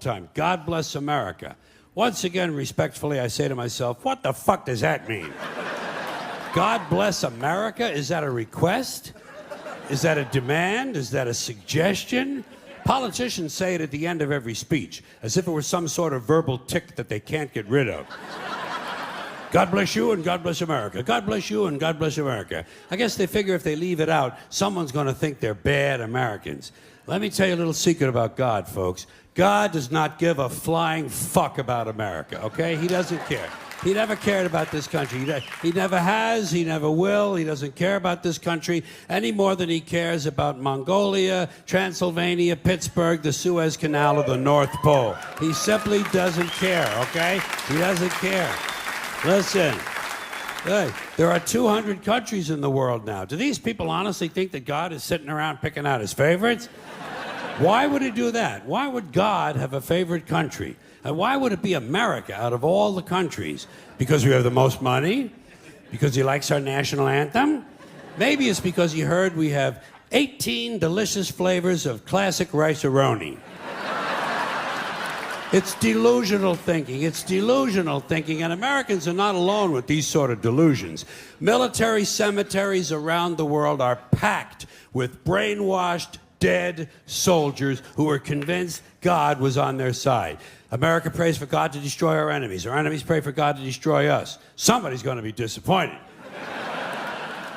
time. God bless America. Once again, respectfully, I say to myself, what the fuck does that mean? God bless America? Is that a request? Is that a demand? Is that a suggestion? Politicians say it at the end of every speech, as if it were some sort of verbal tic that they can't get rid of. God bless you and God bless America. God bless you and God bless America. I guess they figure if they leave it out, someone's going to think they're bad Americans. Let me tell you a little secret about God, folks. God does not give a flying fuck about America, okay? He doesn't care. He never cared about this country. He never has, he never will. He doesn't care about this country any more than he cares about Mongolia, Transylvania, Pittsburgh, the Suez Canal, or the North Pole. He simply doesn't care, okay? He doesn't care. Listen, hey, there are 200 countries in the world now. Do these people honestly think that God is sitting around picking out his favorites? Why would he do that? Why would God have a favorite country? And why would it be America out of all the countries? Because we have the most money? Because he likes our national anthem? Maybe it's because he heard we have 18 delicious flavors of classic rice-a-roni. It's delusional thinking. It's delusional thinking, and Americans are not alone with these sort of delusions. Military cemeteries around the world are packed with brainwashed, dead soldiers who were convinced God was on their side. America prays for God to destroy our enemies. Our enemies pray for God to destroy us. Somebody's going to be disappointed.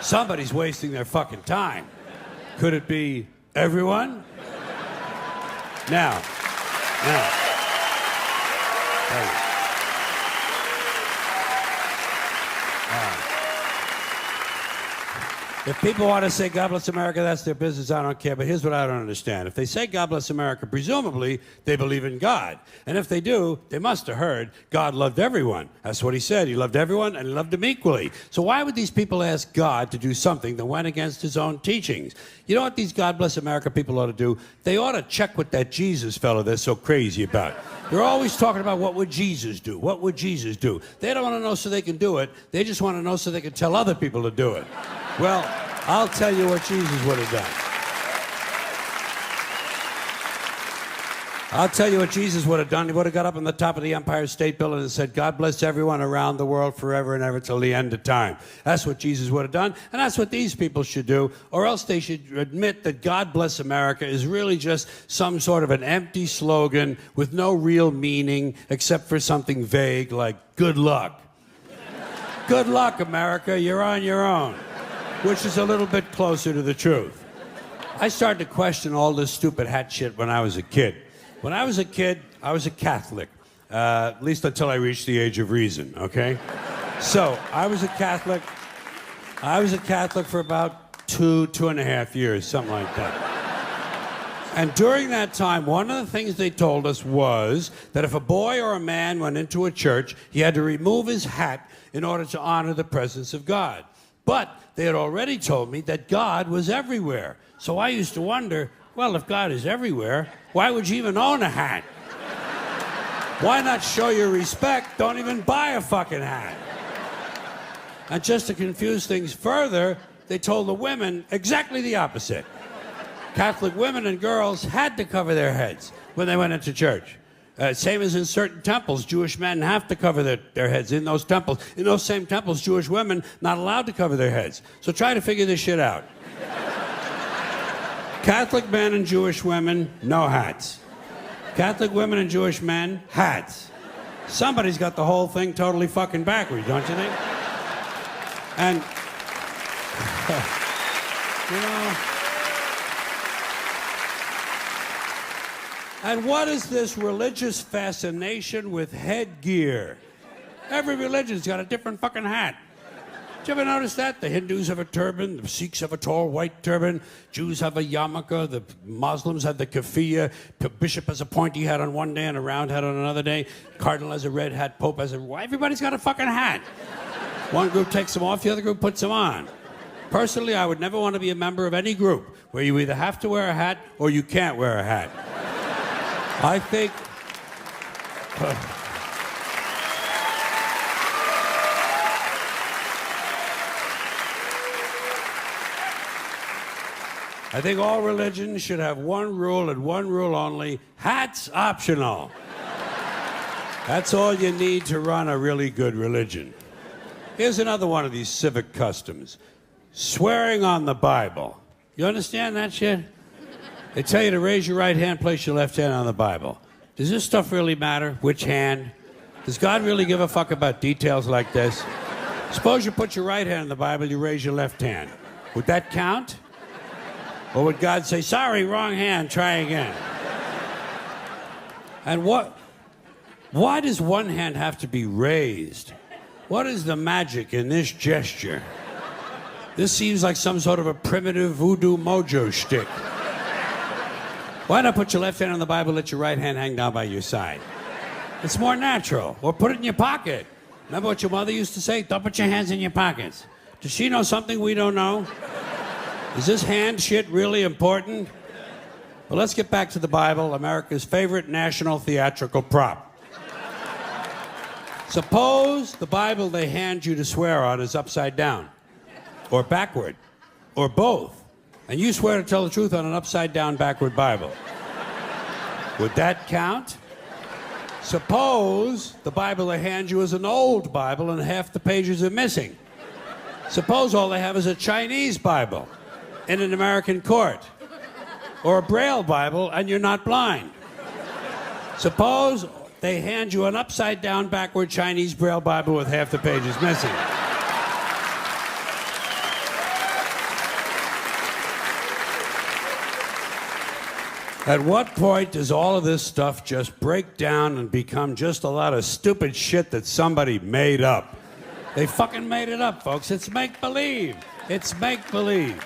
Somebody's wasting their fucking time. Could it be everyone? Now. If people want to say God bless America, that's their business, I don't care. But here's what I don't understand. If they say God bless America, presumably they believe in God. And if they do, they must have heard God loved everyone. That's what he said. He loved everyone and he loved them equally. So why would these people ask God to do something that went against his own teachings? You know what these God bless America people ought to do? They ought to check with that Jesus fellow they're so crazy about. They're always talking about what would Jesus do? What would Jesus do? They don't want to know so they can do it. They just want to know so they can tell other people to do it. Well, I'll tell you what Jesus would have done. I'll tell you what Jesus would have done. He would have got up on the top of the Empire State Building and said, God bless everyone around the world forever and ever till the end of time. That's what Jesus would have done, and that's what these people should do, or else they should admit that God bless America is really just some sort of an empty slogan with no real meaning except for something vague like good luck. Good luck, America, you're on your own. Which is a little bit closer to the truth. I started to question all this stupid hat shit when I was a kid. When I was a kid, I was a Catholic, at least until I reached the age of reason, okay? So, I was a Catholic for about two and a half years, something like that. And during that time, one of the things they told us was that if a boy or a man went into a church, he had to remove his hat in order to honor the presence of God. But they had already told me that God was everywhere. So I used to wonder, well, if God is everywhere, why would you even own a hat? Why not show your respect? Don't even buy a fucking hat. And just to confuse things further, they told the women exactly the opposite. Catholic women and girls had to cover their heads when they went into church. Same as in certain temples, Jewish men have to cover their heads in those temples. In those same temples, Jewish women not allowed to cover their heads. So try to figure this shit out. Catholic men and Jewish women, no hats. Catholic women and Jewish men, hats. Somebody's got the whole thing totally fucking backwards, don't you think? And, you know... And what is this religious fascination with headgear? Every religion's got a different fucking hat. Did you ever notice that? The Hindus have a turban, the Sikhs have a tall white turban, Jews have a yarmulke, the Muslims have the keffiyeh, the bishop has a pointy hat on one day and a round hat on another day, cardinal has a red hat, pope has a... Everybody's got a fucking hat. One group takes them off, the other group puts them on. Personally, I would never want to be a member of any group where you either have to wear a hat or you can't wear a hat. I think... I think all religions should have one rule and one rule only: Hats optional. That's all you need to run a really good religion. Here's another one of these civic customs. Swearing on the Bible. You understand that shit? They tell you to raise your right hand, place your left hand on the Bible. Does this stuff really matter? Which hand? Does God really give a fuck about details like this? Suppose you put your right hand on the Bible, you raise your left hand. Would that count? Or would God say, sorry, wrong hand, try again? And why does one hand have to be raised? What is the magic in this gesture? This seems like some sort of a primitive voodoo mojo shtick. Why not put your left hand on the Bible, let your right hand hang down by your side? It's more natural. Or put it in your pocket. Remember what your mother used to say? Don't put your hands in your pockets. Does she know something we don't know? Is this hand shit really important? Well, let's get back to the Bible, America's favorite national theatrical prop. Suppose the Bible they hand you to swear on is upside down, or backward, or both, and you swear to tell the truth on an upside-down, backward Bible. Would that count? Suppose the Bible they hand you is an old Bible and half the pages are missing. Suppose all they have is a Chinese Bible in an American court, or a Braille Bible and you're not blind. Suppose they hand you an upside-down, backward Chinese Braille Bible with half the pages missing. At what point does all of this stuff just break down and become just a lot of stupid shit that somebody made up? They fucking made it up, folks. It's make-believe. It's make-believe.